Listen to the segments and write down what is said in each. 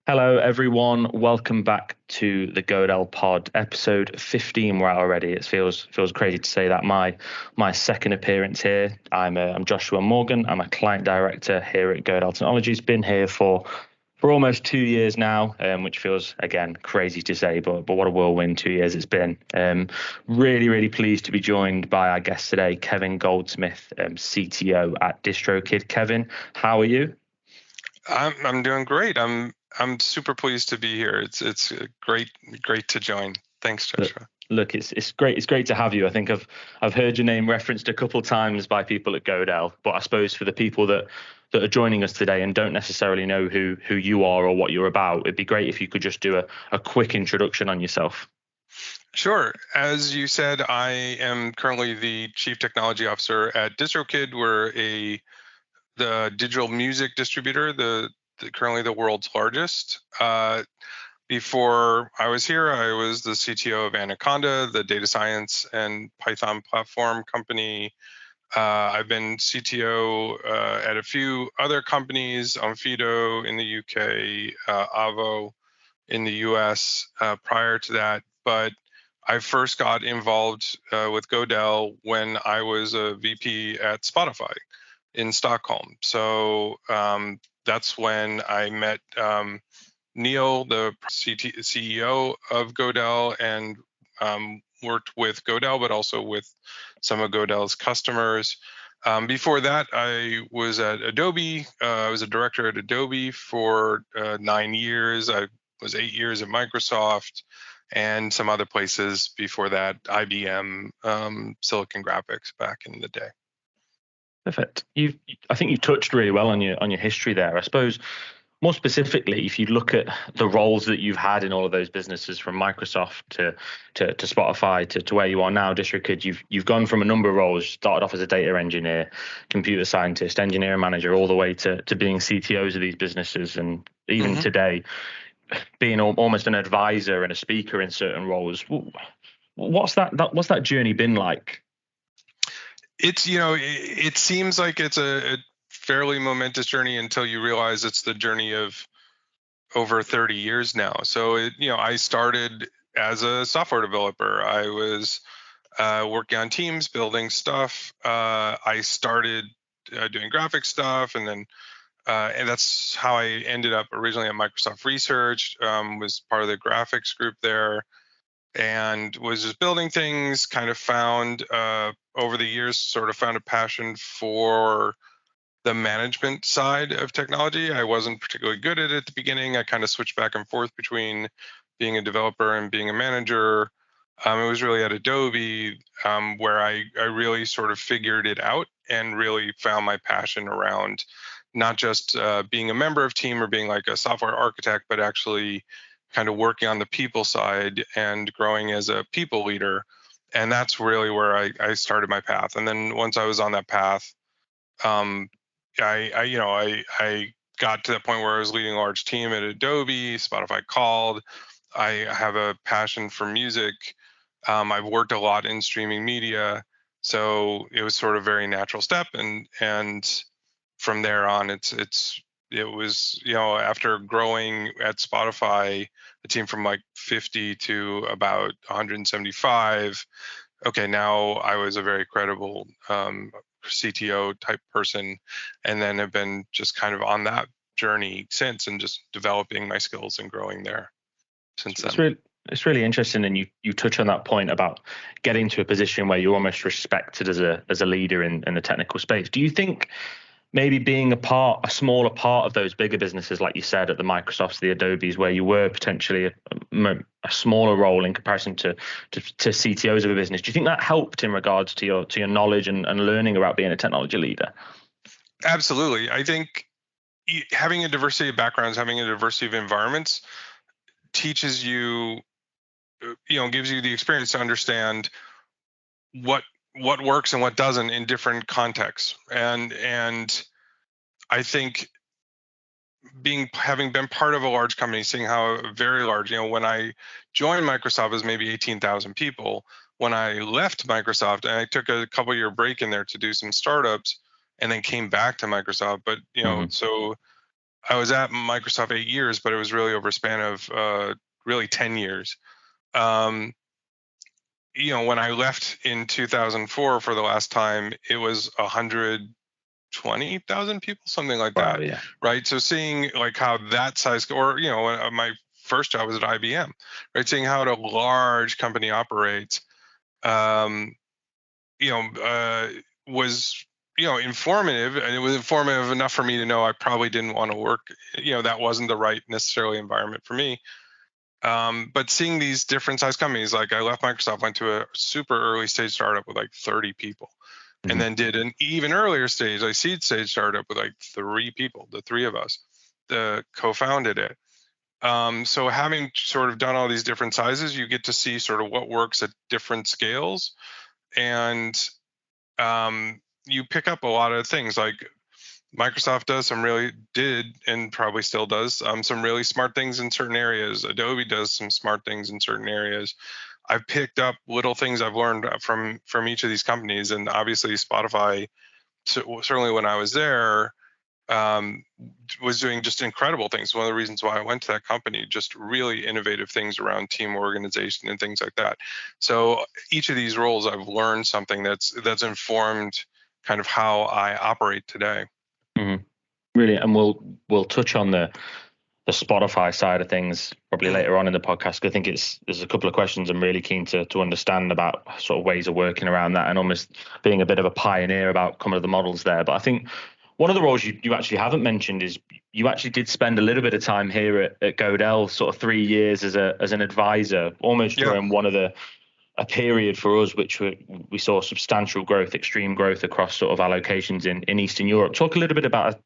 Hello, everyone. Welcome back to the Godel Pod, episode 15. We're at already. It feels crazy to say that. My second appearance here. I'm Joshua Morgan. I'm a client director here at Godel Technologies. Been here for almost 2 years now, which feels again crazy to say, but what a whirlwind 2 years it's been. Really pleased to be joined by our guest today, Kevin Goldsmith, CTO at DistroKid. Kevin, how are you? I'm doing great. I'm super pleased to be here. It's great to join. Thanks, Joshua. Look, it's great. It's great to have you. I think I've heard your name referenced a couple times by people at Godel, but I suppose for the people that are joining us today and don't necessarily know who you are or what you're about, it'd be great if you could just do a quick introduction on yourself. Sure. As you said, I am currently the Chief Technology Officer at DistroKid. We're the digital music distributor, currently the world's largest. Before I was here, I was the CTO of Anaconda, the data science and Python platform company. I've been CTO at a few other companies, Onfido in the UK, Avo in the US prior to that. But I first got involved with Godel when I was a VP at Spotify in Stockholm. So that's when I met Neil, the CEO of Godel, and worked with Godel, but also with some of Godel's customers. Before that, I was at Adobe. I was a director at Adobe for 9 years. I was 8 years at Microsoft and some other places before that, IBM, Silicon Graphics back in the day. Perfect. I think you touched really well on your history there. I suppose more specifically, if you look at the roles that you've had in all of those businesses, from Microsoft to Spotify to where you are now, DistroKid, you've gone from a number of roles. Started off as a data engineer, computer scientist, engineering manager, all the way to being CTOs of these businesses, and even today, being almost an advisor and a speaker in certain roles. What's that journey been like? It seems like it's a fairly momentous journey until you realize it's the journey of over 30 years now. So I started as a software developer. I was working on teams, building stuff. I started doing graphic stuff, and that's how I ended up originally at Microsoft Research. Was part of the graphics group there, and was just building things. Kind of found over the years, sort of found a passion for the management side of technology. I wasn't particularly good at it at the beginning. I kind of switched back and forth between being a developer and being a manager. It was really at Adobe where I really sort of figured it out and really found my passion around not just being a member of team or being like a software architect, but actually kind of working on the people side and growing as a people leader. And that's really where I started my path. And then once I was on that path, I got to that point where I was leading a large team at Adobe. Spotify called. I have a passion for music. I've worked a lot in streaming media, so it was sort of a very natural step. And from there on, it was after growing at Spotify, a team from like 50 to about 175. Okay, now I was a very credible CTO type person, and then have been just kind of on that journey since, and just developing my skills and growing there since then. It's really interesting, and you touch on that point about getting to a position where you're almost respected as a leader in the technical space. Do you think maybe being a smaller part of those bigger businesses, like you said, at the Microsofts, the Adobes, where you were potentially a smaller role in comparison to CTOs of a business, do you think that helped in regards to your knowledge and learning about being a technology leader? Absolutely. I think having a diversity of backgrounds, having a diversity of environments teaches you, gives you the experience to understand what works and what doesn't in different contexts. And I think having been part of a large company, seeing how very large, when I joined Microsoft, it was maybe 18,000 people. When I left Microsoft, and I took a couple-year break in there to do some startups, and then came back to Microsoft. But so I was at Microsoft 8 years, but it was really over a span of really 10 years. Um, when I left in 2004 for the last time, it was 120,000 people, something like Wow, that, yeah. right? So seeing like how that size, or when my first job was at IBM, right? Seeing how a large company operates, um, was informative, and it was informative enough for me to know I probably didn't want to work. That wasn't the right necessarily environment for me. But seeing these different size companies, like I left Microsoft, went to a super early stage startup with like 30 people, and Mhm. then did an even earlier stage, like seed stage startup with like 3 people, the three of us, co-founded it. So having sort of done all these different sizes, you get to see sort of what works at different scales, and you pick up a lot of things. Like Microsoft did and probably still does some really smart things in certain areas. Adobe does some smart things in certain areas. I've picked up little things I've learned from each of these companies, and obviously Spotify, certainly when I was there, um, was doing just incredible things. One of the reasons why I went to that company, just really innovative things around team organization and things like that. So each of these roles, I've learned something that's informed kind of how I operate today. Mhm. Brilliant. And we'll touch on the Spotify side of things probably Mm. later on in the podcast. 'Cause I think there's a couple of questions I'm really keen to understand about sort of ways of working around that and almost being a bit of a pioneer about some of the models there. But I think one of the roles you actually haven't mentioned is you actually did spend a little bit of time here at Godel, sort of 3 years as an advisor, almost Yeah. during a period for us which we saw substantial growth, extreme growth across sort of allocations in Eastern Europe. Talk a little bit about,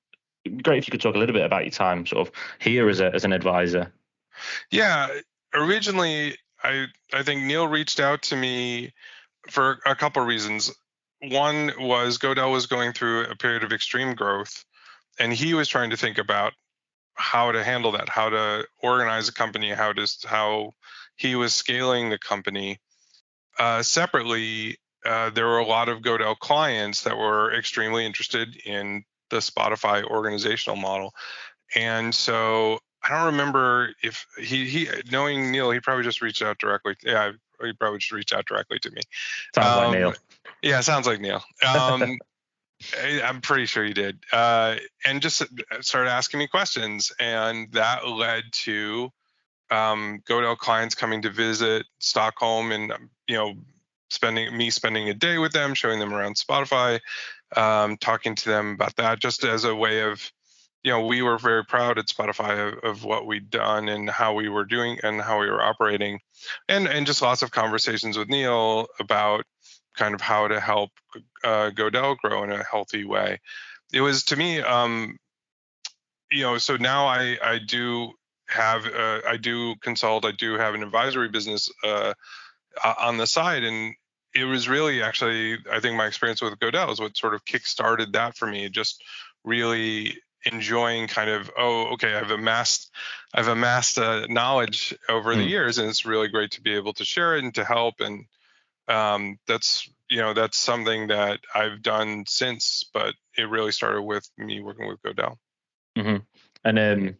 great if you could talk a little bit about your time sort of here as an advisor. Yeah. Originally, I think Neil reached out to me for a couple of reasons. One was Godel was going through a period of extreme growth, and he was trying to think about how to handle that, how to organize a company, how he was scaling the company. Separately, there were a lot of Godel clients that were extremely interested in the Spotify organizational model, and so I don't remember if he knowing Neil, he probably just reached out directly. Yeah, he probably just reached out directly to me. Sounds like Um, Neil. yeah, sounds like Neil. I'm pretty sure you did. And just started asking me questions, and that led to Godel clients coming to visit Stockholm, and spending a day with them, showing them around Spotify, talking to them about that, just as a way of, we were very proud at Spotify of what we'd done and how we were doing and how we were operating, and just lots of conversations with Neil about kind of how to help Godel grow in a healthy way. It was to me, so now I do have I do consult, I do have an advisory business on the side, and it was really actually, I think my experience with Godel is what sort of kick-started that for me. Just really enjoying kind of, oh, okay, I've amassed knowledge over the Mm. years, and it's really great to be able to share it and to help. And that's something that I've done since, but it really started with me working with Godel. Hmm. And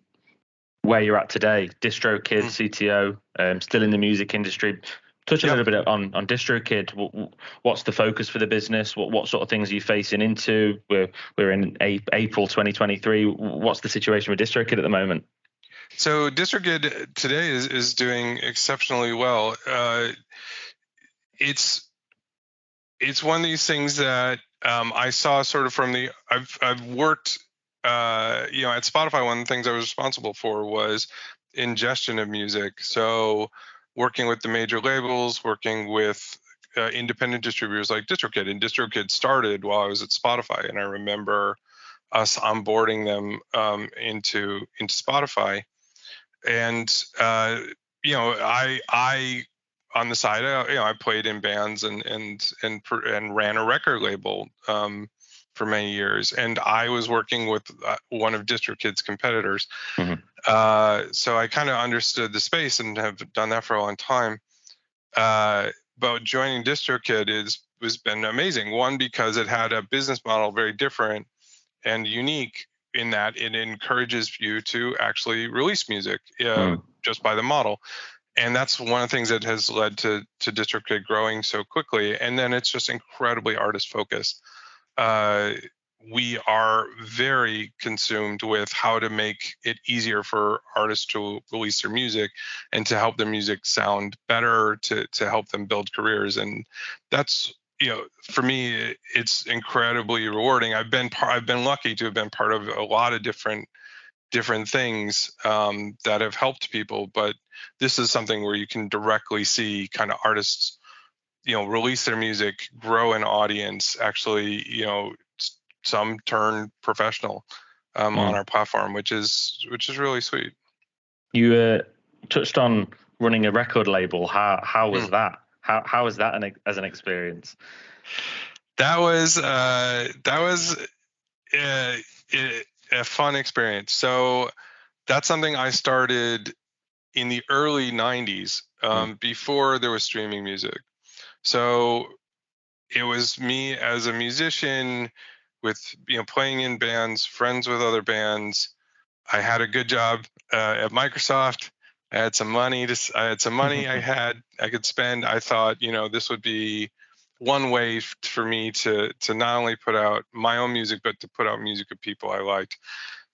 where you're at today, DistroKid, Mm. CTO, still in the music industry. Touch a Yep. little bit on DistroKid. What's the focus for the business? What sort of things are you facing into? We're in April 2023. What's the situation with DistroKid at the moment? So DistroKid today is doing exceptionally well. It's one of these things that I saw sort of from the I've worked at Spotify. One of the things I was responsible for was ingestion of music. So working with the major labels, working with independent distributors like DistroKid, and DistroKid started while I was at Spotify, and I remember us onboarding them into Spotify. And I on the side, I played in bands and ran a record label for many years, and I was working with one of DistroKid's competitors. Hmm. So I kind of understood the space and have done that for a long time. But joining DistroKid was been amazing. One, because it had a business model very different and unique in that it encourages you to actually release music Mm. just by the model. And that's one of the things that has led to DistroKid growing so quickly. And then it's just incredibly artist focused. We are very consumed with how to make it easier for artists to release their music and to help their music sound better, to help them build careers. And that's, for me, it's incredibly rewarding. I've been lucky to have been part of a lot of different things that have helped people, but this is something where you can directly see kind of artists, release their music, grow an audience, actually, some turn professional on our platform, which is really sweet. You touched on running a record label. How was that? How was that as an experience? That was a fun experience. So that's something I started in the early 90s, before there was streaming music. So it was me as a musician with, playing in bands, friends with other bands. I had a good job at Microsoft. I had some money I could spend. I thought, this would be one way for me to not only put out my own music, but to put out music of people I liked.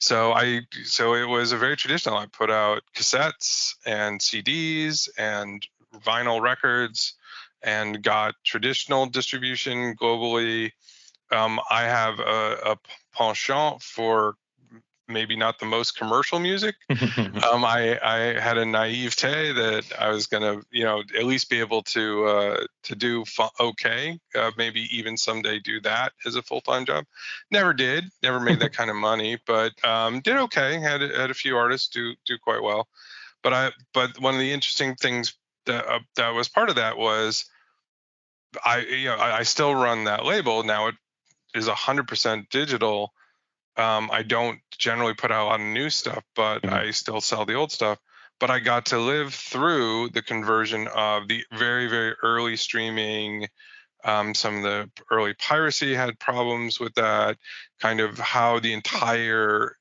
So it was a very traditional. I put out cassettes and CDs and vinyl records and got traditional distribution globally. I have a penchant for maybe not the most commercial music. I had a naivete that I was going to, at least be able to do okay, maybe even someday do that as a full-time job. Never made that kind of money, but did okay. Had a few artists do quite well. But one of the interesting things that was part of that was I still run that label. Now it is 100% digital. I don't generally put out a lot of new stuff, but I still sell the old stuff. But I got to live through the conversion of the very, very early streaming. Some of the early piracy had problems with that, kind of how the entire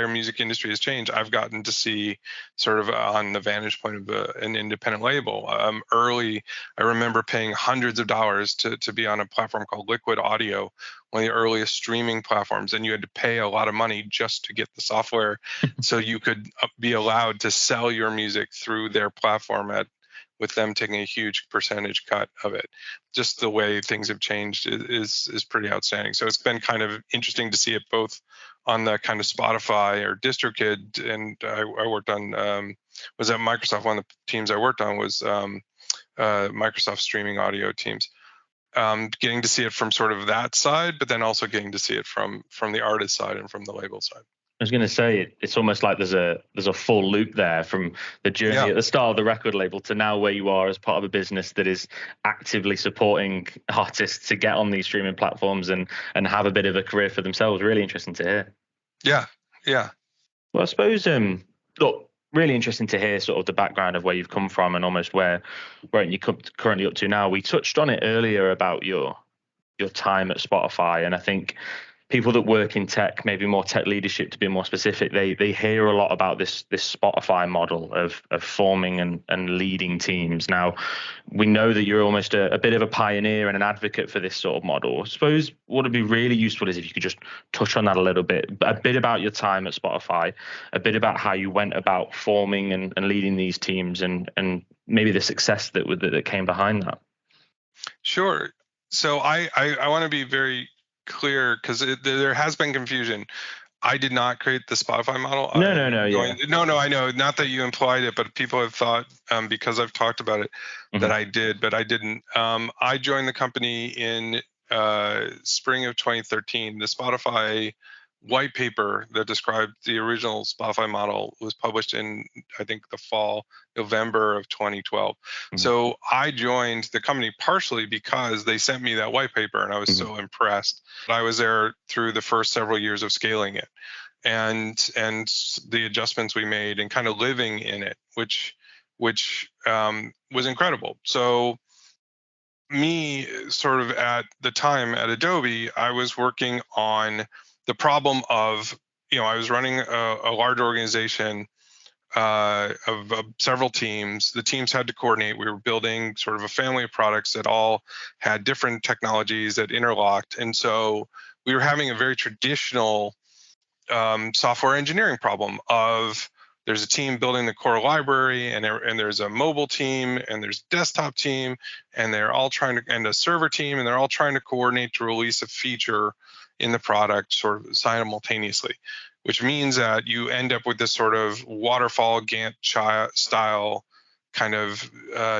music industry has changed. I've gotten to see sort of on the vantage point of an independent label. Early, I remember paying hundreds of dollars to be on a platform called Liquid Audio, one of the earliest streaming platforms, and you had to pay a lot of money just to get the software so you could be allowed to sell your music through their platform with them taking a huge percentage cut of it. Just the way things have changed is pretty outstanding. So it's been kind of interesting to see it both on the kind of Spotify or DistroKid, and I worked on, was at Microsoft. One of the teams I worked on was Microsoft streaming audio teams. Getting to see it from sort of that side, but then also getting to see it from the artist side and from the label side. I was going to say it's almost like there's a full loop there from the journey at the start of the record label to now where you are as part of a business that is actively supporting artists to get on these streaming platforms and have a bit of a career for themselves. Really interesting to hear. Yeah. Well, I suppose look, really interesting to hear sort of the background of where you've come from and almost where you're currently up to now. We touched on it earlier about your time at Spotify, and I think people that work in tech, maybe more tech leadership to be more specific, they hear a lot about this Spotify model of forming and leading teams. Now, we know that you're almost a bit of a pioneer and an advocate for this sort of model. I suppose what would be really useful is if you could just touch on that a little bit, a bit about your time at Spotify, a bit about how you went about forming and leading these teams and maybe the success that came behind that. Sure. So I want to be very clear because there has been confusion. I did not create the Spotify model. No, I know. Not that you implied it, but people have thought because I've talked about it that I did, but I didn't. I joined the company in spring of 2013. The Spotify white paper that described the original Spotify model was published in, I think, the fall, November of 2012. So I joined the company partially because they sent me that white paper and I was so impressed. I was there through the first several years of scaling it and the adjustments we made and kind of living in it, which was incredible. So me sort of at the time at Adobe, I was working on the problem of, I was running a large organization of several teams. The teams had to coordinate. We were building sort of a family of products that all had different technologies that interlocked. And so we were having a very traditional software engineering problem of, there's a team building the core library, and there's a mobile team, and there's a desktop team, and they're all trying to, and a server team, and they're all trying to coordinate to release a feature in the product sort of simultaneously, which means that you end up with this sort of waterfall Gantt style kind of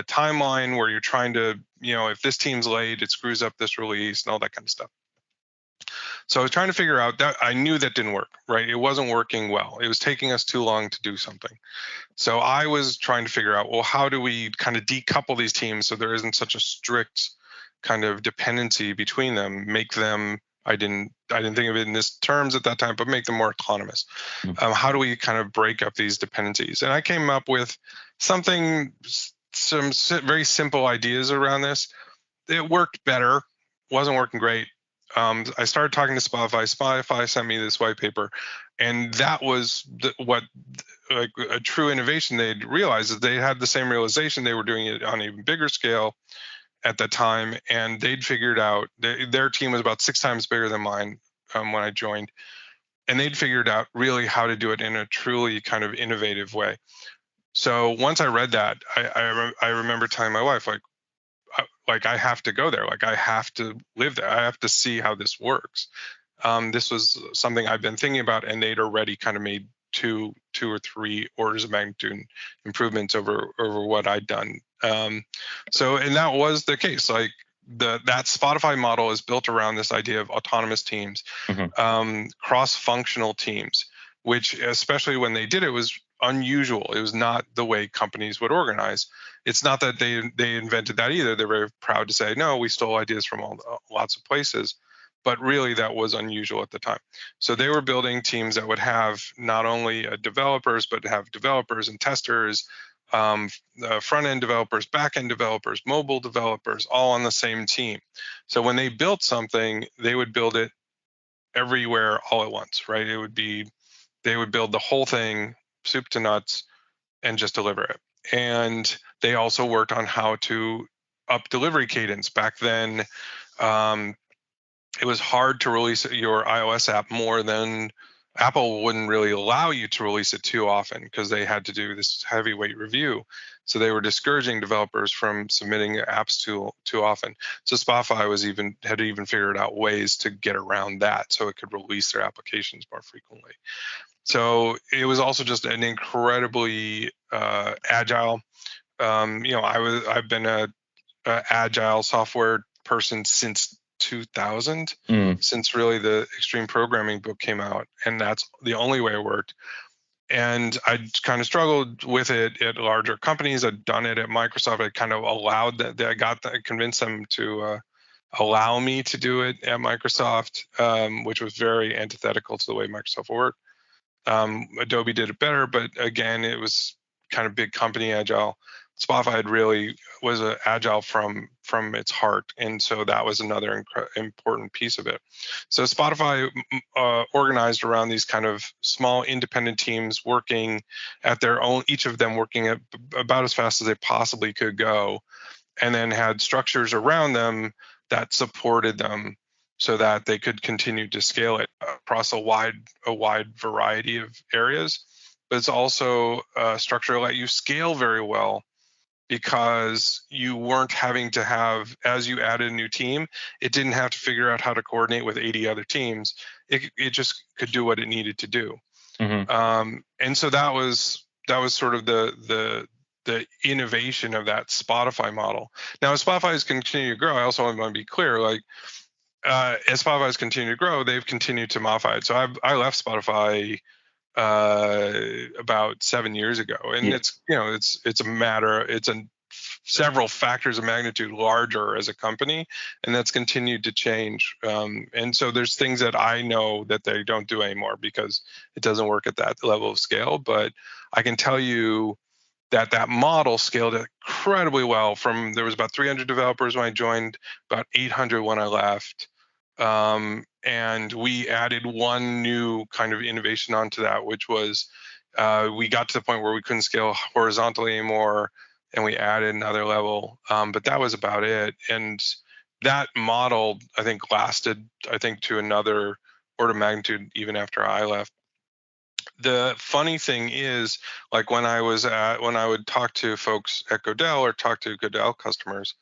timeline where you're trying to, if this team's late, it screws up this release and all that kind of stuff. So I was trying to figure out that. I knew that didn't work, right? It wasn't working well. It was taking us too long to do something. So I was trying to figure out, well, how do we kind of decouple these teams so there isn't such a strict kind of dependency between them, make them, I didn't think of it in this terms at that time, but make them more autonomous. How do we kind of break up these dependencies? And I came up with some very simple ideas around this. It worked better, wasn't working great. I started talking to Spotify. Spotify sent me this white paper, and that was what a true innovation. They'd realized that they had the same realization. They were doing it on an even bigger scale at that time, and they'd figured out their team was about 6 times bigger than mine when I joined, and they'd figured out really how to do it in a truly kind of innovative way. So once I read that, I remember telling my wife, like I have to go there. Like I have to live there. I have to see how this works. This was something I've been thinking about, and they'd already kind of made two or three orders of magnitude improvements over what I'd done. So, and that was the case. Like that Spotify model is built around this idea of autonomous teams, cross-functional teams, which, especially when they did it, was unusual. It was not the way companies would organize. It's not that they invented that either. They're very proud to say, no, we stole ideas from lots of places, but really that was unusual at the time. So they were building teams that would have not only developers, but have developers and testers, front-end developers, back-end developers, mobile developers, all on the same team. So when they built something, they would build it everywhere all at once, right? They would build the whole thing, soup to nuts, and just deliver it. And they also worked on how to up delivery cadence. Back then, it was hard to release your iOS app more than Apple wouldn't really allow you to release it too often because they had to do this heavyweight review. So they were discouraging developers from submitting apps too often. So Spotify had even figured out ways to get around that so it could release their applications more frequently. So it was also just an incredibly agile. I've been a agile software person since 2000, since really the Extreme Programming book came out, and that's the only way it worked. And I kind of struggled with it at larger companies. I'd done it at Microsoft. I kind of allowed that. I convinced them to allow me to do it at Microsoft, which was very antithetical to the way Microsoft worked. Adobe did it better, but again, it was kind of big company agile. Spotify really was agile from its heart, and so that was another important piece of it. So Spotify organized around these kind of small independent teams working at their own, each of them working at about as fast as they possibly could go, and then had structures around them that supported them so that they could continue to scale it across a wide variety of areas. But it's also a structure that let you scale very well because you weren't having to have, as you added a new team, it didn't have to figure out how to coordinate with 80 other teams. It just could do what it needed to do. And so that was sort of the innovation of that Spotify model. Now, as Spotify has continued to grow, I also want to be clear, like, as Spotify has continued to grow, they've continued to modify it. So I left Spotify about 7 years ago, and it's several factors of magnitude larger as a company, and that's continued to change. And so there's things that I know that they don't do anymore because it doesn't work at that level of scale. But I can tell you that model scaled incredibly well. There was about 300 developers when I joined, about 800 when I left. and we added one new kind of innovation onto that, which was we got to the point where we couldn't scale horizontally anymore, and we added another level. But that was about it. And that model, I think, lasted, to another order of magnitude even after I left. The funny thing is, like when I would talk to folks at Godel or talk to Godel customers,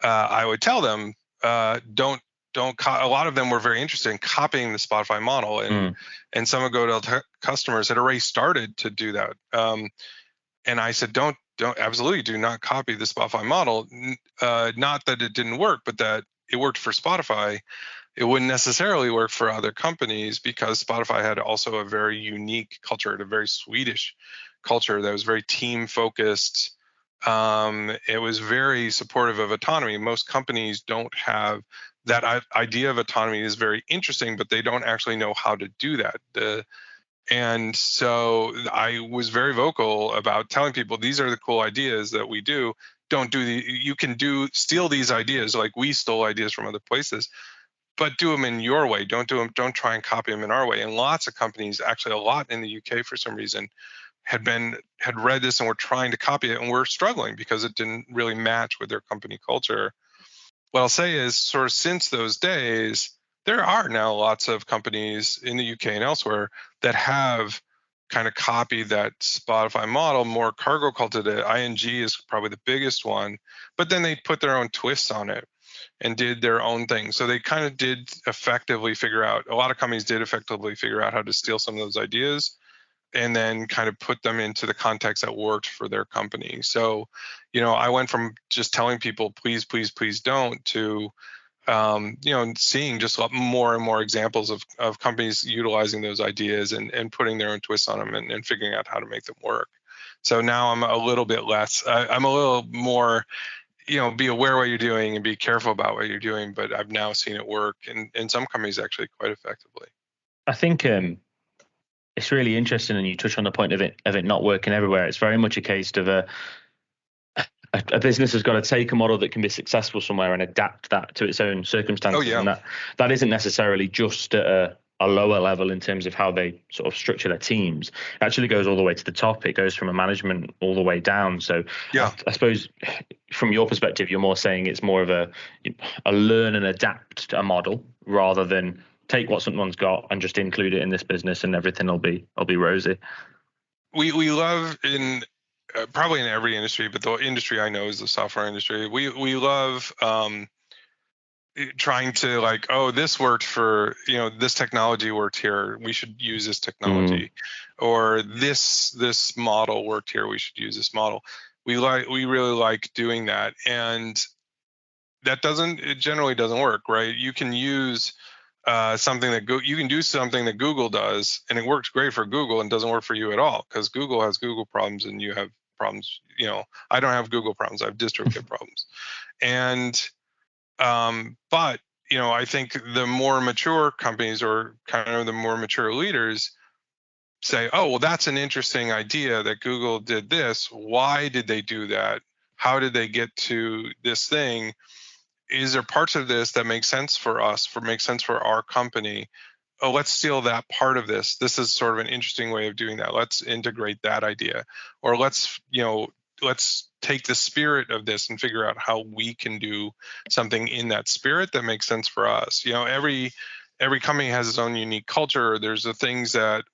I would tell them, don't a lot of them were very interested in copying the Spotify model, and some of Godel customers had already started to do that. And I said, don't absolutely do not copy the Spotify model. Not that it didn't work, but that it worked for Spotify. It wouldn't necessarily work for other companies, because Spotify had also a very unique culture, a very Swedish culture that was very team focused. It was very supportive of autonomy. Most companies don't have that. Idea of autonomy is very interesting, but they don't actually know how to do that. And so I was very vocal about telling people, these are the cool ideas that we do. Don't do you can steal these ideas, like we stole ideas from other places, but do them in your way. Don't try and copy them in our way. And lots of companies, actually a lot in the UK for some reason, had read this and were trying to copy it and were struggling because it didn't really match with their company culture. What I'll say is, sort of since those days, there are now lots of companies in the UK and elsewhere that have kind of copied that Spotify model. More cargo cultivated. ING is probably the biggest one, but then they put their own twists on it and did their own thing. So they kind of did effectively figure out, a lot of companies did effectively figure out how to steal some of those ideas and then kind of put them into the context that worked for their company. So, I went from just telling people, please, please, please don't, to, seeing just more and more examples of companies utilizing those ideas and putting their own twists on them and figuring out how to make them work. So now I'm a little bit less, I'm a little more, be aware what you're doing and be careful about what you're doing. But I've now seen it work in some companies actually quite effectively. I think it's really interesting, and you touch on the point of it not working everywhere. It's very much a case of a business has got to take a model that can be successful somewhere and adapt that to its own circumstances. Oh, yeah. And that isn't necessarily just at a lower level in terms of how they sort of structure their teams. It actually goes all the way to the top. It goes from a management all the way down. So yeah, I suppose from your perspective, you're more saying it's more of a learn and adapt a model rather than take what someone's got and just include it in this business and everything will be rosy. We love probably in every industry, but the industry I know is the software industry. We love trying to, like, oh, this worked for, this technology worked here, we should use this technology, or this model worked here, we should use this model. We really like doing that, and that generally doesn't work, right? You can use something that you can do something that Google does, and it works great for Google and doesn't work for you at all, because Google has Google problems and you have problems. I don't have Google problems, I have DistroKid problems. And but I think the more mature companies, or kind of the more mature leaders, say, oh, well, that's an interesting idea that Google did this. Why did they do that? How did they get to this thing? Is there parts of this that make sense for us, make sense for our company? Oh, let's steal that part of this. This is sort of an interesting way of doing that. Let's integrate that idea. Or let's take the spirit of this and figure out how we can do something in that spirit that makes sense for us. Every company has its own unique culture. There's the things that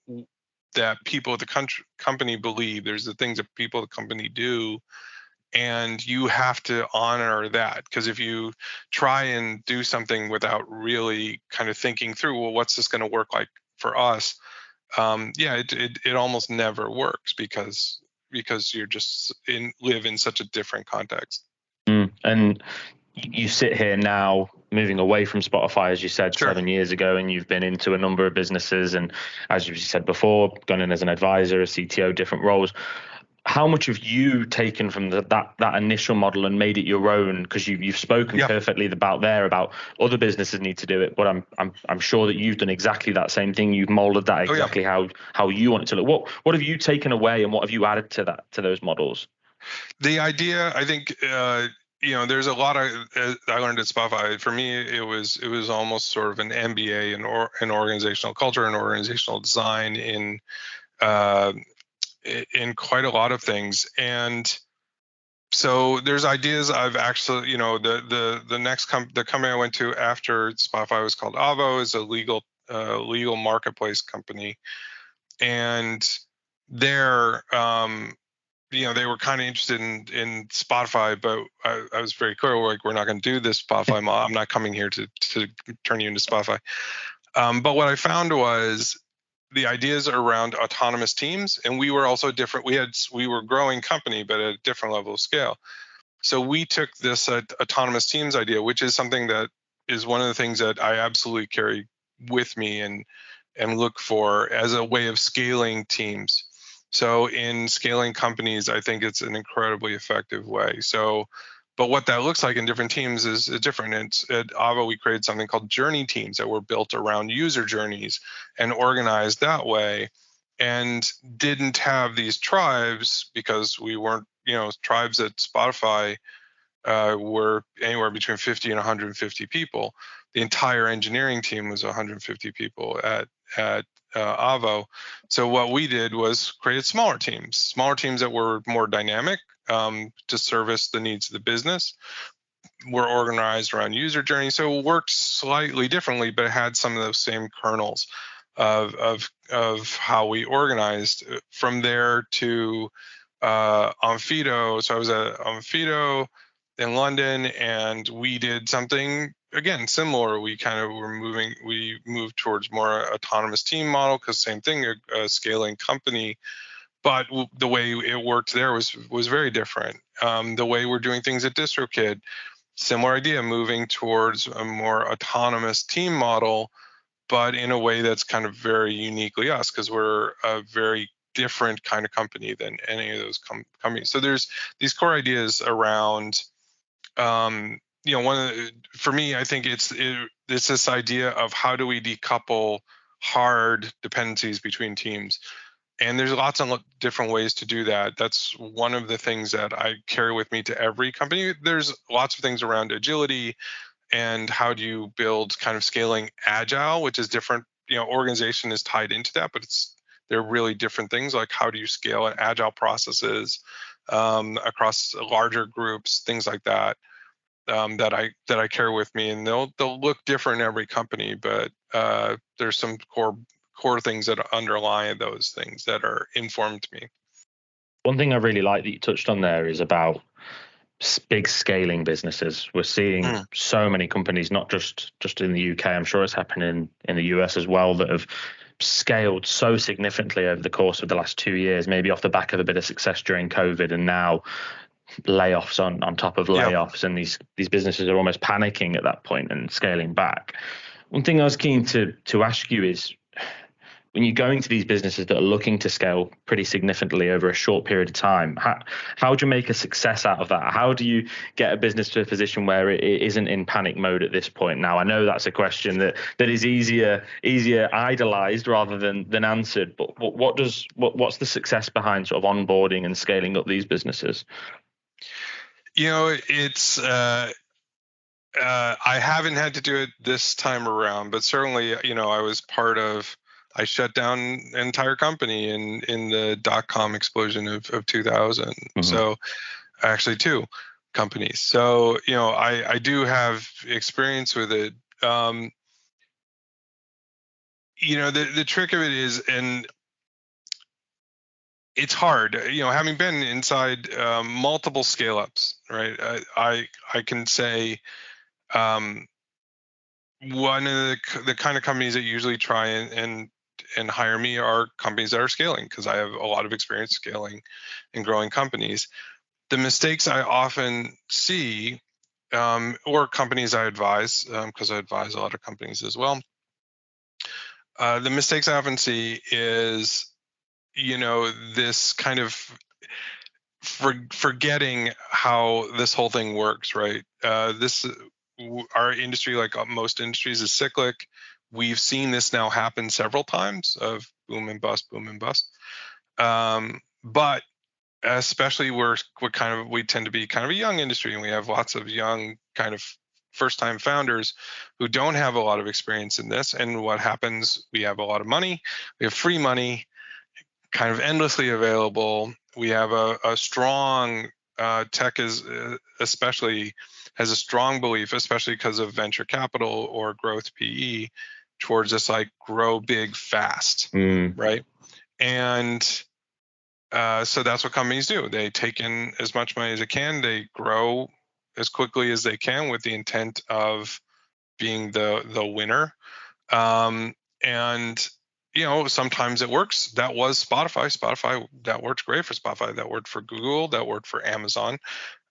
people at the company believe. There's the things that people at the company do. And you have to honor that, because if you try and do something without really kind of thinking through, well, what's this going to work like for us? It almost never works because you're just live in such a different context. And you sit here now, moving away from Spotify, as you said, Sure. 7 years ago, and you've been into a number of businesses, and as you said before, gone in as an advisor, a CTO, different roles. How much have you taken from that initial model and made it your own? Because you've spoken perfectly about other businesses need to do it, but I'm sure that you've done exactly that same thing. You've molded that exactly how you want it to look. What have you taken away and what have you added to those models? The idea, I think, there's a lot of I learned at Spotify. For me, it was almost sort of an MBA in organizational culture and organizational design uh, in quite a lot of things. And so there's ideas I've actually, the next the company I went to after Spotify was called Avo, is a legal marketplace company, and there they were kind of interested in Spotify, but I was very clear, like, we're not going to do this Spotify model. I'm not coming here to turn you into Spotify. But what I found was the ideas around autonomous teams, and we were also different. We were growing company, but at a different level of scale. So we took this autonomous teams idea, which is something that is one of the things that I absolutely carry with me and look for as a way of scaling teams. So in scaling companies, I think it's an incredibly effective way. So, but what that looks like in different teams is different. At Avo, we created something called journey teams that were built around user journeys and organized that way, and didn't have these tribes because we weren't, tribes at Spotify were anywhere between 50 and 150 people. The entire engineering team was 150 people at Avo. So what we did was create smaller teams that were more dynamic to service the needs of the business. Were organized around user journey, so it worked slightly differently, but it had some of those same kernels of how we organized. From there to Onfido. So I was at Onfido in London, and we did something again similar. We moved towards more autonomous team model, because same thing, a scaling company, but the way it worked there was very different. The way we're doing things at DistroKid, similar idea, moving towards a more autonomous team model, but in a way that's kind of very uniquely us, because we're a very different kind of company than any of those companies. So there's these core ideas around, for me, I think it's this idea of how do we decouple hard dependencies between teams. And there's lots of different ways to do that. That's one of the things that I carry with me to every company. There's lots of things around agility and how do you build kind of scaling agile, which is different. Organization is tied into that, but they're really different things. Like, how do you scale agile processes across larger groups, things like that, that I carry with me, and they'll look different in every company, but there's some core things that underlie those things that are informed me. One thing I really like that you touched on there is about big scaling businesses. We're seeing so many companies, not just in the UK, I'm sure it's happening in the US as well, that have scaled so significantly over the course of the last 2 years, maybe off the back of a bit of success during COVID, and now layoffs on top of layoffs. And these businesses are almost panicking at that point and scaling back. One thing I was keen to ask you is, when you're going to these businesses that are looking to scale pretty significantly over a short period of time, how do you make a success out of that? How do you get a business to a position where it isn't in panic mode at this point? Now, I know that's a question that is easier idolized rather than answered, but what's the success behind sort of onboarding and scaling up these businesses? It's I haven't had to do it this time around, but certainly, I shut down an entire company in the .com explosion of 2000. Mm-hmm. So actually 2 companies. So, I do have experience with it. The trick of it is, and it's hard, having been inside multiple scale ups, right? I can say, one of the kind of companies that usually try and hire me are companies that are scaling, because I have a lot of experience scaling and growing companies. The mistakes I often see, or companies I advise, because I advise a lot of companies as well. The mistakes I often see is, this kind of forgetting how this whole thing works, right? Our industry, like most industries, is cyclic. We've seen this now happen several times, of boom and bust, boom and bust. But especially we tend to be kind of a young industry, and we have lots of young kind of first-time founders who don't have a lot of experience in this. And what happens? We have a lot of money. We have free money, kind of endlessly available. We have a strong tech especially has a strong belief, especially because of venture capital or growth PE, towards this like grow big fast, right? And so that's what companies do. They take in as much money as they can. They grow as quickly as they can with the intent of being the winner. And sometimes it works. That was Spotify. That worked great for Spotify. That worked for Google. That worked for Amazon.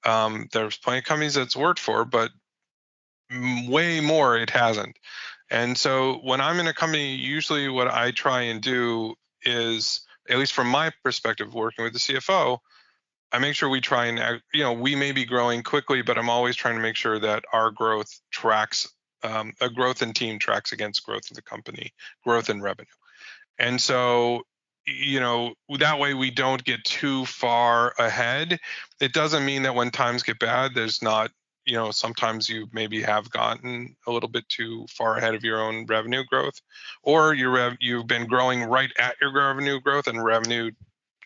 There's plenty of companies that's worked for, but way more it hasn't. And so when I'm in a company, usually what I try and do is, at least from my perspective, working with the CFO, I make sure we try and, we may be growing quickly, but I'm always trying to make sure that our growth tracks, a growth in team tracks against growth of the company, growth in revenue. And so, that way we don't get too far ahead. It doesn't mean that when times get bad, there's not, sometimes you maybe have gotten a little bit too far ahead of your own revenue growth, or you've been growing right at your revenue growth and revenue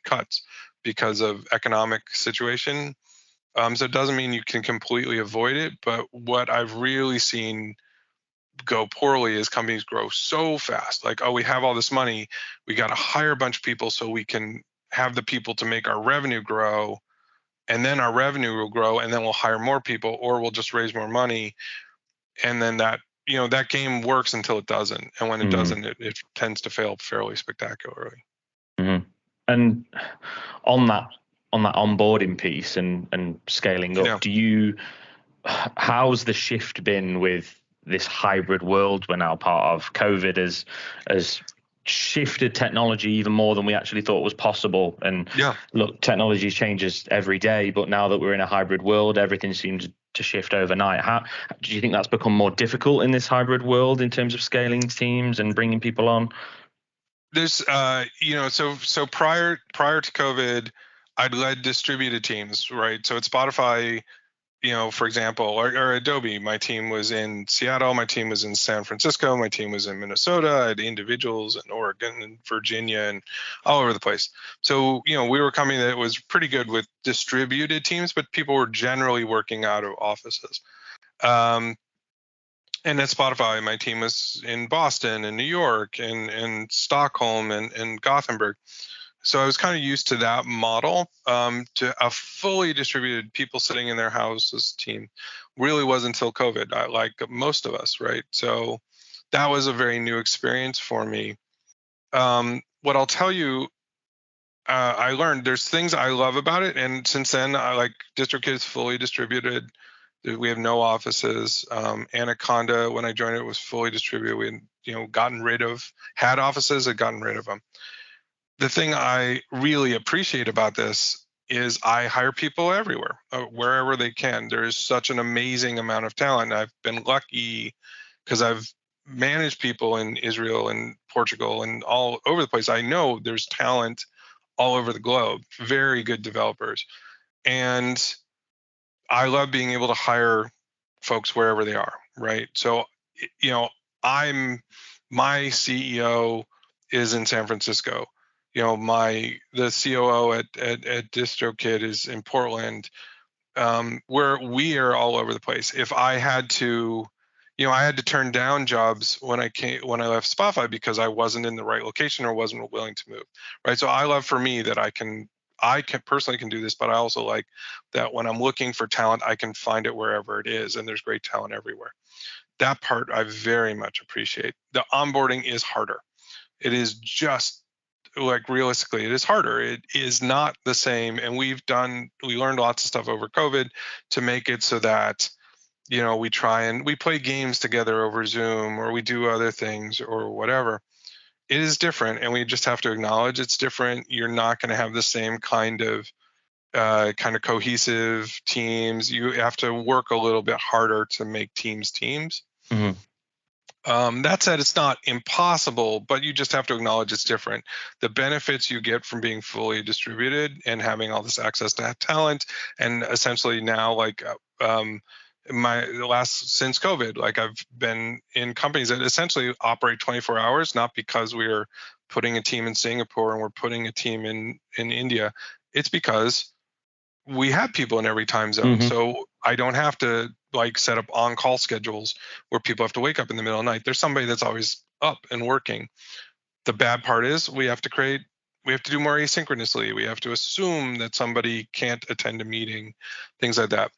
cuts because of economic situation. So it doesn't mean you can completely avoid it, but what I've really seen go poorly is companies grow so fast. Like, oh, we have all this money, we got to hire a bunch of people so we can have the people to make our revenue grow, and then our revenue will grow, and then we'll hire more people, or we'll just raise more money. And then that game works until it doesn't, and when it doesn't, it tends to fail fairly spectacularly. And on that onboarding piece and scaling up, how's the shift been with this hybrid world we're now part of? COVID has shifted technology even more than we actually thought was possible. And look, technology changes every day, but now that we're in a hybrid world, everything seems to shift overnight. How do you think that's become more difficult in this hybrid world in terms of scaling teams and bringing people on? There's so prior to COVID, I'd led distributed teams, right? So at Spotify, for example, or Adobe, my team was in Seattle, my team was in San Francisco, my team was in Minnesota. I had individuals in Oregon and Virginia and all over the place. So, we were a company that was pretty good with distributed teams, but people were generally working out of offices. And at Spotify, my team was in Boston and New York and Stockholm and Gothenburg. So I was kind of used to that model. To a fully distributed people sitting in their houses team really was until COVID, like most of us, right? So that was a very new experience for me. What I'll tell you, I learned there's things I love about it. And since then, I like DistroKid is fully distributed. We have no offices. Anaconda, when I joined it, was fully distributed. We had offices, had gotten rid of them. The thing I really appreciate about this is I hire people everywhere, wherever they can. There is such an amazing amount of talent. I've been lucky because I've managed people in Israel and Portugal and all over the place. I know there's talent all over the globe, very good developers. And I love being able to hire folks wherever they are, right? So, my CEO is in San Francisco. The COO at DistroKid is in Portland. Where we are all over the place. If I had to, I had to turn down jobs when I left Spotify because I wasn't in the right location or wasn't willing to move, right? So I love for me that I can personally do this, but I also like that when I'm looking for talent, I can find it wherever it is, and there's great talent everywhere. That part I very much appreciate. The onboarding is harder. It is just like realistically, it is harder. It is not the same. And we learned lots of stuff over COVID to make it so that, we play games together over Zoom, or we do other things or whatever. It is different, and we just have to acknowledge it's different. You're not going to have the same kind of cohesive teams. You have to work a little bit harder to make teams. Mm-hmm. That said, it's not impossible, but you just have to acknowledge it's different. The benefits you get from being fully distributed and having all this access to talent, and essentially now, like since COVID, like I've been in companies that essentially operate 24 hours, not because we're putting a team in Singapore and we're putting a team in India. It's because we have people in every time zone. So I don't have to like set up on-call schedules where people have to wake up in the middle of the night. There's somebody that's always up and working. The bad part is we have to do more asynchronously. We have to assume that somebody can't attend a meeting, things like that.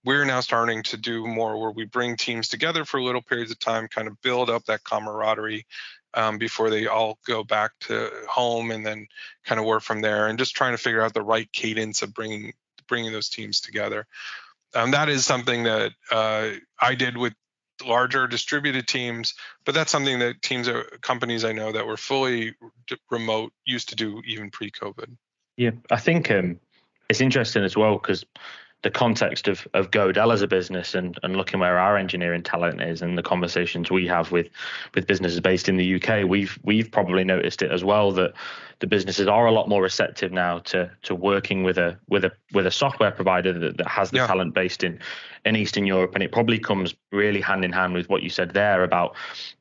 We're now starting to do more where we bring teams together for little periods of time, kind of build up that camaraderie before they all go back to home, and then kind of work from there, and just trying to figure out the right cadence of bringing those teams together. That is something that I did with larger distributed teams, but that's something that companies I know that were fully remote used to do even pre-COVID. Yeah, I think it's interesting as well because the context of Godel as a business and looking where our engineering talent is and the conversations we have with businesses based in the UK, we've probably noticed it as well, that the businesses are a lot more receptive now to working with a software provider that has the talent based in Eastern Europe. And it probably comes really hand in hand with what you said there about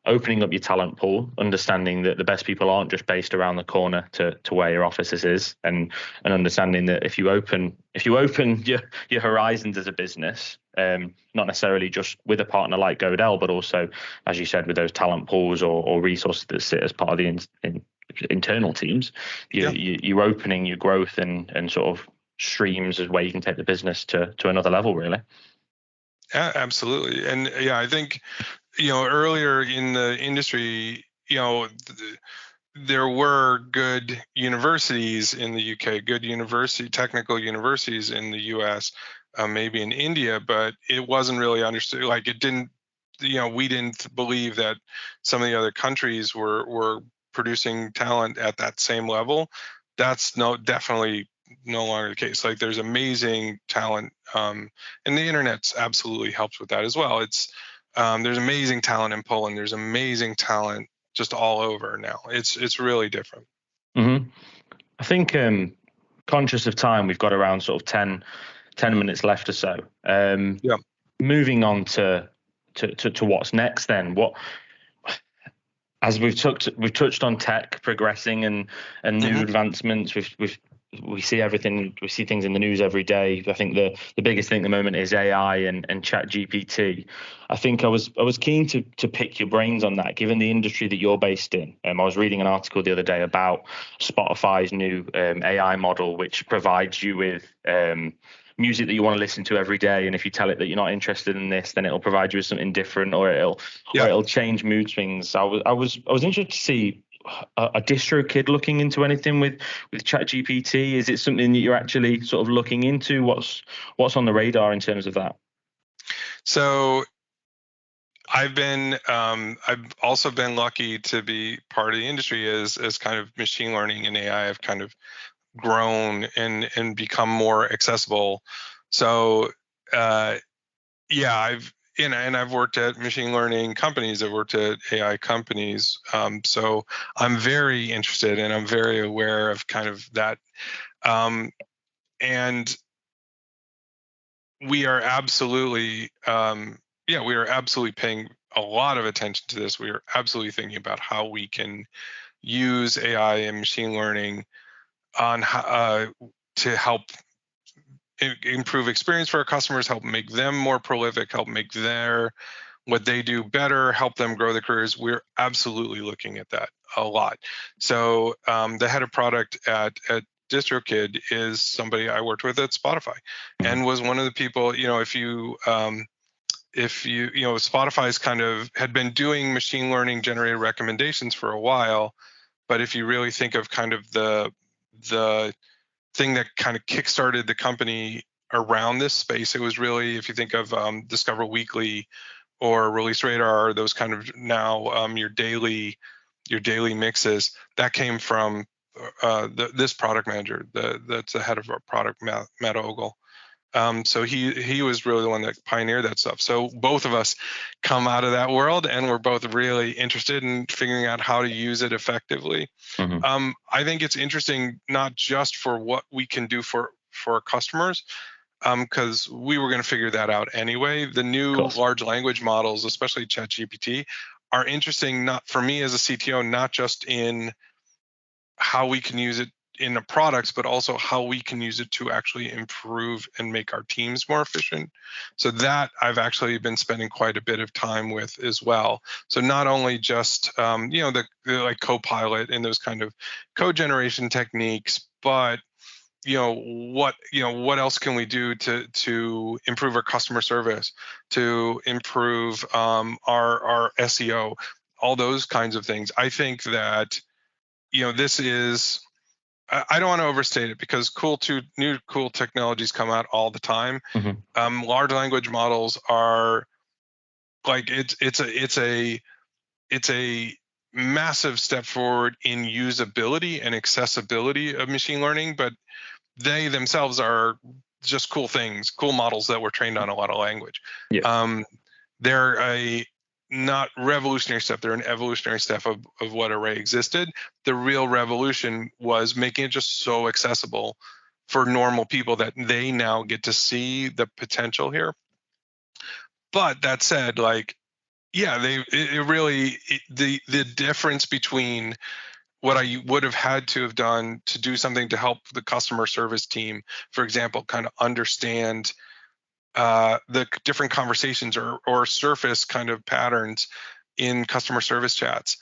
opening up your talent pool, understanding that the best people aren't just based around the corner to where your offices is, and understanding that if you open your horizons as a business, not necessarily just with a partner like Godel, but also, as you said, with those talent pools or resources that sit as part of the internal teams, you're opening your growth and sort of streams as where you can take the business to another level, really. Yeah, absolutely. And I think, earlier in the industry, there were good universities in the UK, good technical universities in the US, maybe in India, but it wasn't really understood. Like it didn't, we didn't believe that some of the other countries were producing talent at that same level. That's definitely no longer the case. Like there's amazing talent, and the internet's absolutely helps with that as well. There's amazing talent in Poland. There's amazing talent just all over now. It's really different. I think, conscious of time, we've got around sort of 10 minutes left or so. Moving on to what's next then. As we've touched on tech progressing and new advancements. We see everything. We see things in the news every day. I think the biggest thing at the moment is AI and ChatGPT. I think I was keen to pick your brains on that, given the industry that you're based in. I was reading an article the other day about Spotify's new AI model, which provides you with music that you want to listen to every day, and if you tell it that you're not interested in this, then it'll provide you with something different, or it'll change mood swings. I was interested to see a DistroKid looking into anything with ChatGPT. Is it something that you're actually sort of looking into? What's on the radar in terms of that? So I've also been lucky to be part of the industry as kind of machine learning and AI have kind of grown and become more accessible. So I've worked at machine learning companies, I've worked at AI companies. So I'm very interested and I'm very aware of kind of that. And we are absolutely paying a lot of attention to this. We are absolutely thinking about how we can use AI and machine learning on to help improve experience for our customers, help make them more prolific, help make what they do better, help them grow their careers. We're absolutely looking at that a lot. So the head of product at DistroKid is somebody I worked with at Spotify, and was one of the people. Spotify's kind of had been doing machine learning generated recommendations for a while, but if you really think of kind of the thing that kind of kickstarted the company around this space, it was really, if you think of Discover Weekly or Release Radar, those kind of now your daily mixes, that came from this product manager, that's the head of our product, Matt Ogle. So he was really the one that pioneered that stuff. So both of us come out of that world, and we're both really interested in figuring out how to use it effectively. Mm-hmm. I think it's interesting not just for what we can do for our customers, because we were going to figure that out anyway. The Of new course. large language models, especially ChatGPT, are interesting not for me as a CTO, not just in how we can use it in the products, but also how we can use it to actually improve and make our teams more efficient. So that I've actually been spending quite a bit of time with as well. So not only just the like Copilot and those kind of code generation techniques, but what else can we do to improve our customer service, to improve our SEO, all those kinds of things. I think that this is, I don't want to overstate it, because new cool technologies come out all the time. Mm-hmm. Large language models are like it's a massive step forward in usability and accessibility of machine learning, but they themselves are just cool things, cool models that were trained on a lot of language. Yeah. They're a not revolutionary step, they're an evolutionary step of what array existed. The real revolution was making it just so accessible for normal people that they now get to see the potential here. But that said, like, yeah, the difference between what I would have had to have done to do something to help the customer service team, for example, kind of understand the different conversations or surface kind of patterns in customer service chats.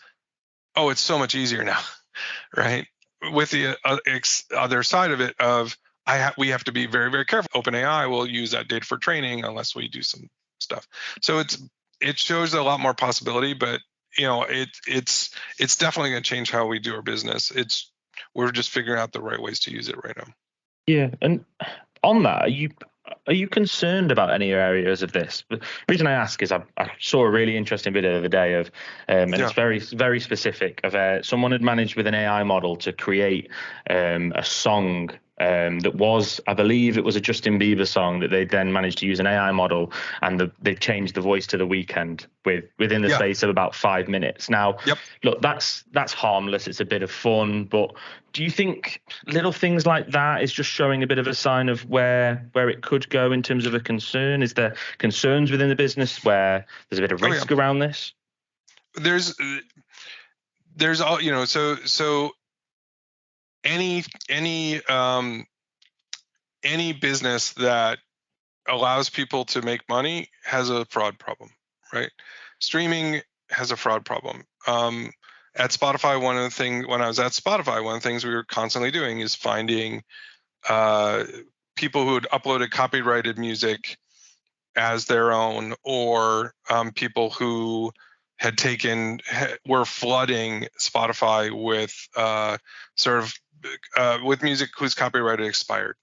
Oh, it's so much easier now, right? With the other side of it of we have to be very, very careful. OpenAI will use that data for training unless we do some stuff. So it shows a lot more possibility, but it's definitely going to change how we do our business. We're just figuring out the right ways to use it right now. Yeah, and on that, are you concerned about any areas of this? The reason I ask is I saw a really interesting video the other day of, and it's very, very specific, of someone had managed with an AI model to create a song that was, I believe it was a Justin Bieber song that they then managed to use an AI model, and they changed the voice to The Weeknd within the space of about 5 minutes. Now, look, that's harmless. It's a bit of fun, but do you think little things like that is just showing a bit of a sign of where it could go in terms of a concern? Is there concerns within the business where there's a bit of risk around this? There's all, so any business that allows people to make money has a fraud problem, right? Streaming has a fraud problem. At Spotify, when I was at Spotify, one of the things we were constantly doing is finding people who had uploaded copyrighted music as their own, or people who were flooding Spotify with with music whose copyright expired,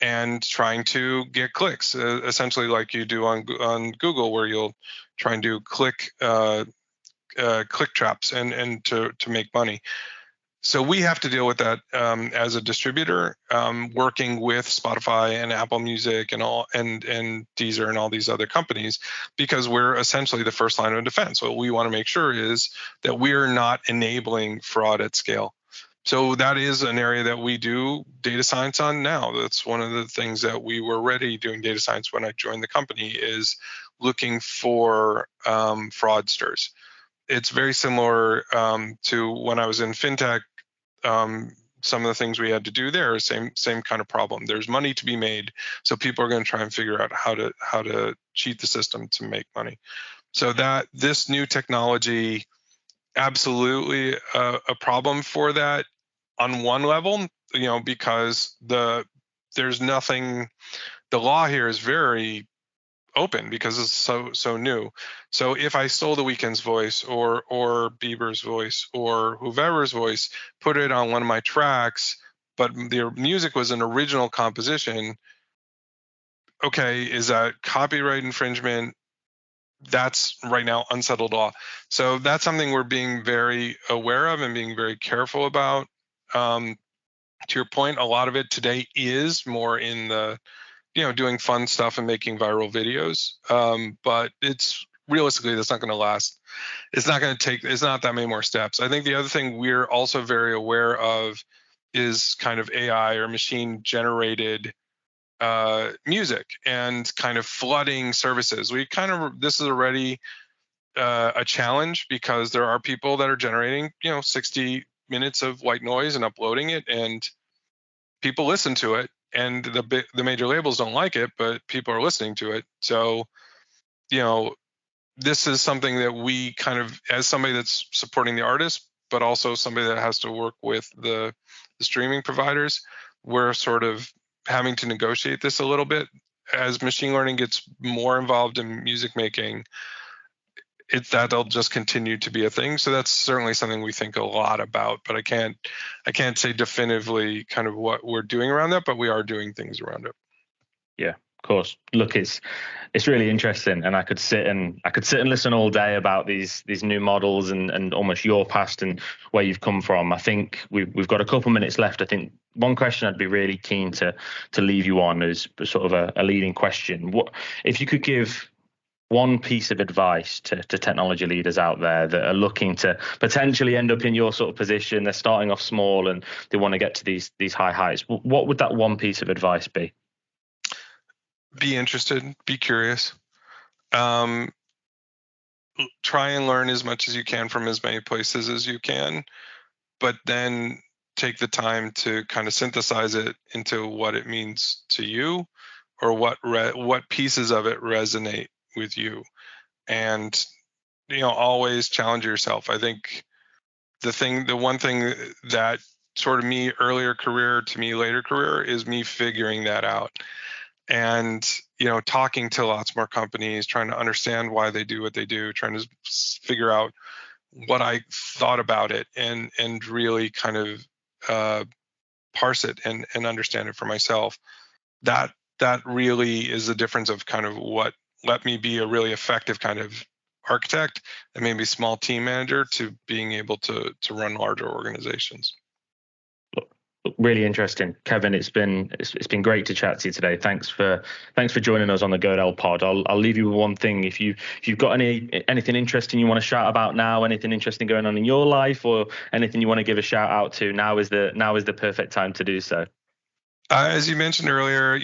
and trying to get clicks, essentially like you do on Google, where you'll try and do click traps and to make money. So we have to deal with that as a distributor, working with Spotify and Apple Music and Deezer and all these other companies, because we're essentially the first line of defense. What we want to make sure is that we're not enabling fraud at scale. So that is an area that we do data science on now. That's one of the things that we were already doing data science when I joined the company, is looking for fraudsters. It's very similar to when I was in fintech. Some of the things we had to do there, same kind of problem. There's money to be made, so people are going to try and figure out how to cheat the system to make money. So that this new technology, absolutely a problem for that on one level, because there's nothing. The law here is very open because it's so new. So if I stole The Weeknd's voice or Bieber's voice or whoever's voice, put it on one of my tracks, but their music was an original composition, okay, is that copyright infringement? That's right now unsettled law. So that's something we're being very aware of and being very careful about. To your point, a lot of it today is more in the doing fun stuff and making viral videos. But it's realistically, that's not going to last. It's not going to take, it's not that many more steps. I think the other thing we're also very aware of is kind of AI or machine generated music and kind of flooding services. This is already a challenge because there are people that are generating 60 minutes of white noise and uploading it, and people listen to it, and the major labels don't like it, but people are listening to it. So this is something that we kind of, as somebody that's supporting the artist, but also somebody that has to work with the streaming providers, we're sort of having to negotiate this a little bit. As machine learning gets more involved in music making, that'll just continue to be a thing. So that's certainly something we think a lot about, but I can't say definitively kind of what we're doing around that, but we are doing things around it. Yeah, of course. Look, it's really interesting, and I could sit and listen all day about these new models and almost your past and where you've come from. I think we've got a couple minutes left. I think one question I'd be really keen to leave you on is sort of a leading question. What if you could give one piece of advice to technology leaders out there that are looking to potentially end up in your sort of position? They're starting off small and they want to get to these high heights. What would that one piece of advice be? Be interested, be curious. Try and learn as much as you can from as many places as you can, but then take the time to kind of synthesize it into what it means to you, or what pieces of it resonate with you. And always challenge yourself. I think the one thing that sort of me earlier career to me later career is me figuring that out, and talking to lots more companies, trying to understand why they do what they do, trying to figure out what I thought about it, and really kind of parse it and understand it for myself. That really is the difference of kind of what let me be a really effective kind of architect and maybe small team manager to being able to run larger organizations. Really interesting, Kevin. It's been great to chat to you today. Thanks for joining us on the Godel pod. I'll leave you with one thing. If you've got anything interesting you want to shout about now, anything interesting going on in your life, or anything you want to give a shout out to, now is the perfect time to do so. As you mentioned earlier,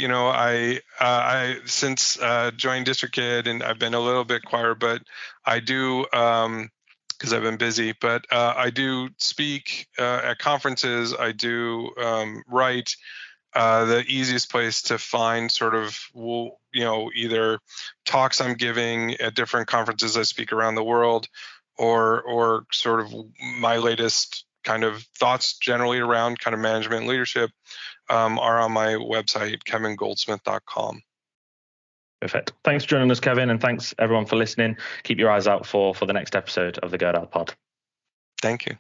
I since joined DistroKid, and I've been a little bit quieter, but I do because I've been busy. But I do speak at conferences. I do write. The easiest place to find sort of either talks I'm giving at different conferences I speak around the world, or sort of my latest kind of thoughts generally around kind of management and leadership are on my website, kevingoldsmith.com. Perfect. Thanks for joining us, Kevin, and thanks everyone for listening. Keep your eyes out for the next episode of the Godel pod. Thank you.